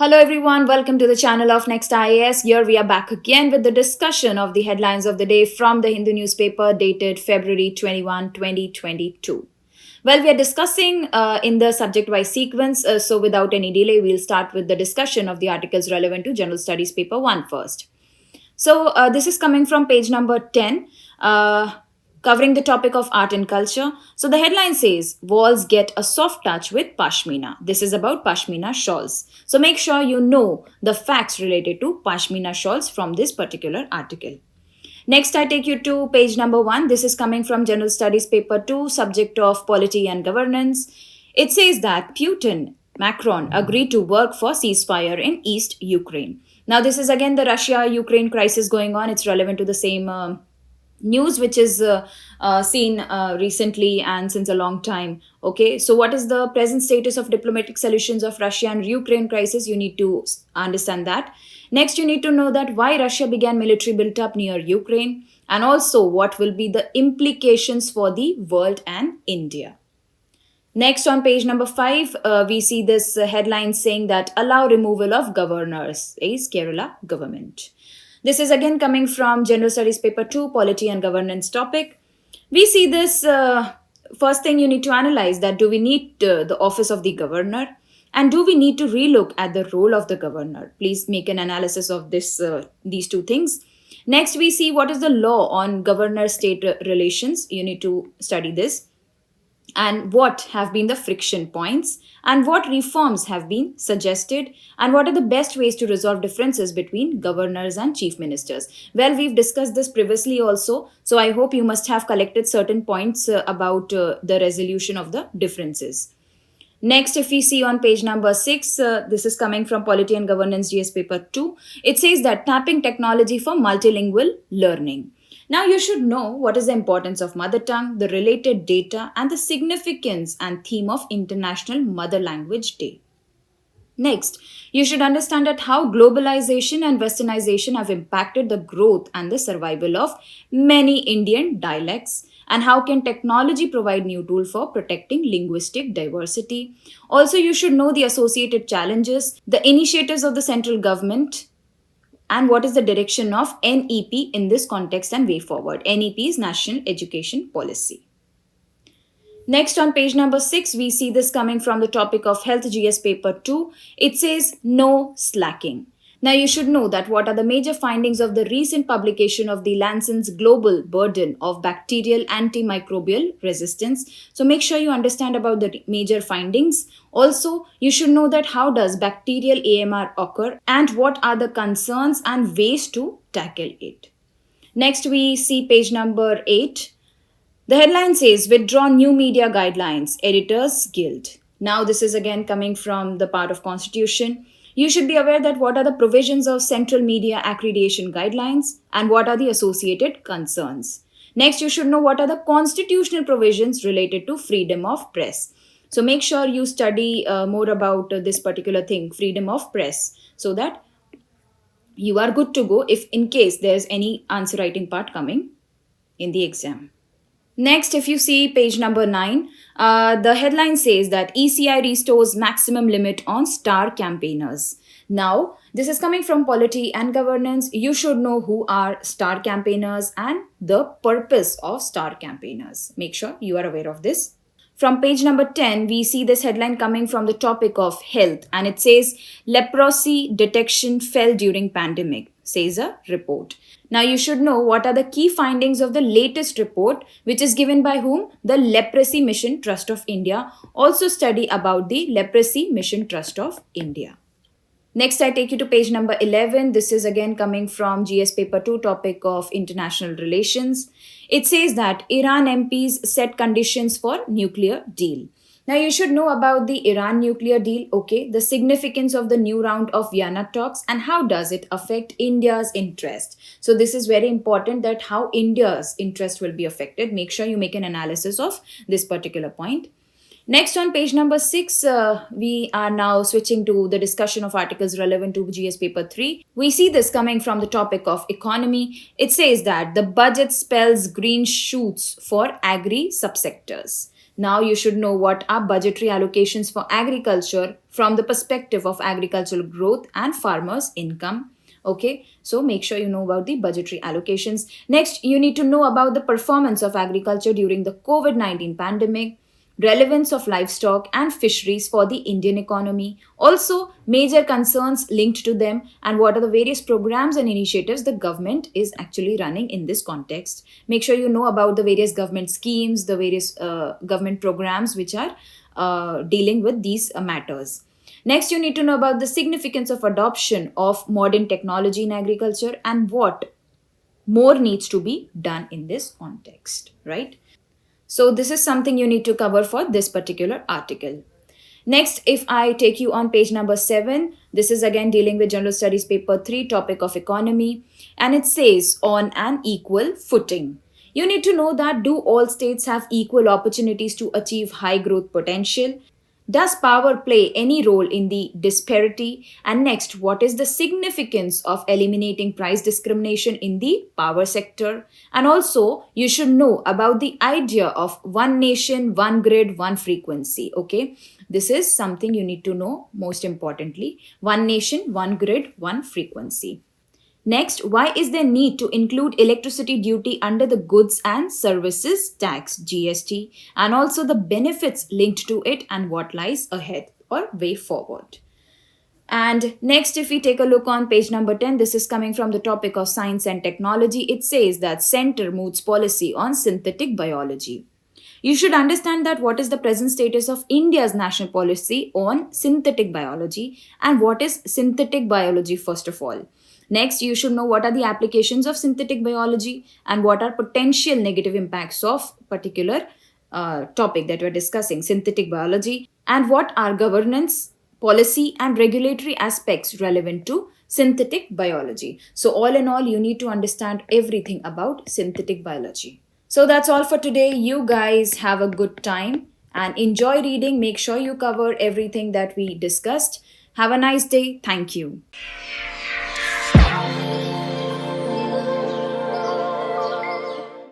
Hello everyone, welcome to the channel of Next IAS. Here we are back again with the discussion of the headlines of the day from the Hindu newspaper dated February 21, 2022. Well, we are discussing in the subject wise sequence, so without any delay, we'll start with the discussion of the articles relevant to General Studies paper 1 first. So, this is coming from page number 10, covering the topic of art and culture. So, the headline says Walls get a soft touch with Pashmina. This is about Pashmina shawls. So, make sure you know the facts related to Pashmina shawls from this particular article. Next, I take you to page number 1. This is coming from General Studies paper 2, subject of polity and governance. It says that Putin, Macron agreed to work for ceasefire in East Ukraine. Now, this is again the Russia Ukraine crisis going on. It's relevant to the same news which is seen recently and since a long time. Okay, so what is the present status of diplomatic solutions of Russia and Ukraine crisis? You need to understand that. Next, you need to know that why Russia began military built up near Ukraine, and also what will be the implications for the world and India. Next, on page number 5, we see this headline saying that allow removal of governors, is Kerala government. This is again coming from General Studies paper 2, polity and governance topic. We see this first thing you need to analyze that do we need the office of the governor, and do we need to relook at the role of the governor? Please make an analysis of these two things. Next, we see what is the law on governor state relations. You need to study this, and what have been the friction points, and what reforms have been suggested, and what are the best ways to resolve differences between governors and chief ministers. Well, we've discussed this previously also, so I hope you must have collected certain points about the resolution of the differences. Next, if we see on page number 6, this is coming from Polity and Governance GS paper 2. It says that tapping technology for multilingual learning. Now, you should know what is the importance of mother tongue, the related data, and the significance and theme of International Mother Language Day. Next, you should understand that how globalization and westernization have impacted the growth and the survival of many Indian dialects, and how can technology provide new tool for protecting linguistic diversity. Also, you should know the associated challenges, the initiatives of the central government, and what is the direction of NEP in this context and way forward. NEP is National Education Policy. Next, on page number 6, we see this coming from the topic of Health GS paper 2. It says no slacking. Now, you should know that what are the major findings of the recent publication of the Lancet's Global Burden of Bacterial Antimicrobial Resistance. So, make sure you understand about the major findings. Also, you should know that how does bacterial AMR occur, and what are the concerns and ways to tackle it. Next, we see page number 8. The headline says withdraw new media guidelines, Editors Guild. Now, this is again coming from the part of Constitution. You should be aware that what are the provisions of Central Media Accreditation Guidelines and what are the associated concerns. Next, you should know what are the constitutional provisions related to freedom of press. So make sure you study more about this particular thing, freedom of press, so that you are good to go if in case there's any answer writing part coming in the exam. Next, if you see page number 9, the headline says that ECI restores maximum limit on star campaigners. Now, this is coming from Polity and Governance. You should know who are star campaigners and the purpose of star campaigners. Make sure you are aware of this. From page number 10, we see this headline coming from the topic of health, and it says leprosy detection fell during pandemic, says a report. Now, you should know what are the key findings of the latest report, which is given by whom? The Leprosy Mission Trust of India. Also study about the Leprosy Mission Trust of India. Next, I take you to page number 11. This is again coming from GS paper 2, topic of international relations. It says that Iran MPs set conditions for nuclear deal. Now, you should know about the Iran nuclear deal, okay, the significance of the new round of Vienna talks, and how does it affect India's interest. So, this is very important that how India's interest will be affected. Make sure you make an analysis of this particular point. Next, on page number 6, we are now switching to the discussion of articles relevant to GS paper 3. We see this coming from the topic of economy. It says that the budget spells green shoots for agri subsectors. Now you should know what are budgetary allocations for agriculture from the perspective of agricultural growth and farmers' income. Okay, so make sure you know about the budgetary allocations. Next, you need to know about the performance of agriculture during the COVID 19 pandemic, relevance of livestock and fisheries for the Indian economy, also major concerns linked to them, and what are the various programs and initiatives the government is actually running in this context. Make sure you know about the various government schemes, the various government programs which are dealing with these matters. Next, you need to know about the significance of adoption of modern technology in agriculture and what more needs to be done in this context, right? So, this is something you need to cover for this particular article. Next, if I take you on page number 7, this is again dealing with General Studies paper 3, topic of economy, and it says on an equal footing. You need to know that do all states have equal opportunities to achieve high growth potential? Does power play any role in the disparity? And next, what is the significance of eliminating price discrimination in the power sector? And also, you should know about the idea of one nation, one grid, one frequency. Okay, this is something you need to know most importantly. One nation, one grid, one frequency. Next, why is there need to include electricity duty under the goods and services tax GST and also the benefits linked to it and what lies ahead or way forward? And next, if we take a look on page number 10, this is coming from the topic of science and technology. It says that center moods policy on synthetic biology. You should understand that what is the present status of India's national policy on synthetic biology and what is synthetic biology first of all. Next, you should know what are the applications of synthetic biology and what are potential negative impacts of particular topic that we're discussing, synthetic biology, and what are governance, policy, and regulatory aspects relevant to synthetic biology. So, all in all, you need to understand everything about synthetic biology. So, that's all for today. You guys have a good time and enjoy reading. Make sure you cover everything that we discussed. Have a nice day. Thank you.